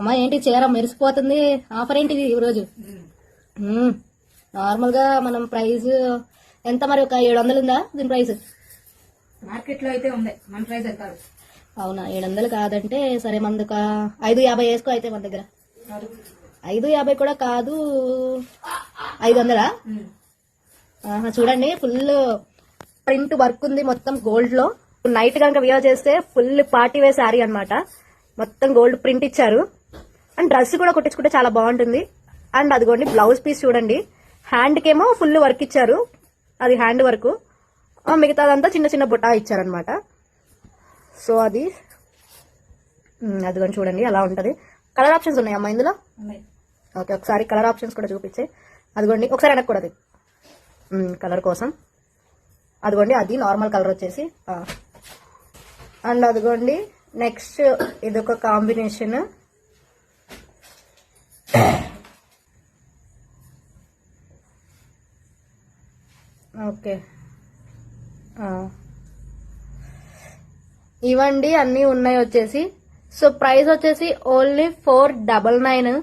అమ్మా ఏంటి చీర మెరిసిపోతుంది. ఆఫర్ ఏంటిది ఈరోజు? నార్మల్ గా మనం ప్రైస్ ఎంత మరి? ఒక 700 ఉందా దీని ప్రైస్? మార్కెట్ లో అయితే ఉంది, మన ప్రైస్ కాదు. అవునా? 700 కాదంటే సరే, మనది ఒక 550 వేసుకో అయితే. మన దగ్గర 550 కూడా కాదు, 500. చూడండి, ఫుల్ ప్రింట్ వర్క్ ఉంది మొత్తం గోల్డ్ లో. నైట్ కనుక వియర్ చేస్తే ఫుల్ పార్టీ వేర్ శారీ అనమాట. మొత్తం గోల్డ్ ప్రింట్ ఇచ్చారు. అండ్ డ్రెస్ కూడా కుట్టించుకుంటే చాలా బాగుంటుంది. అండ్ అదిగోండి బ్లౌజ్ పీస్ చూడండి, హ్యాండ్ కేమో ఫుల్ వర్క్ ఇచ్చారు, అది హ్యాండ్ వర్క్. మిగతాదంతా చిన్న చిన్న బుట్టా ఇచ్చారనమాట. సో అది అదిగోండి చూడండి అలా ఉంటది. కలర్ ఆప్షన్స్ ఉన్నాయమ్మా ఇందులో? ఓకే, ఒకసారి కలర్ ఆప్షన్స్ కూడా చూపించే. అదిగోండి ఒకసారి వెనక్కి కూడా కలర్ కోసం. అదిగోండి అది నార్మల్ కలర్ వచ్చేసి. అండ్ అదిగోండి నెక్స్ట్ ఇదొక కాంబినేషన్. ఓకే, ఇవండి అన్నీ ఉన్నాయి వచ్చేసి. సో ప్రైస్ వచ్చేసి ఓన్లీ 499.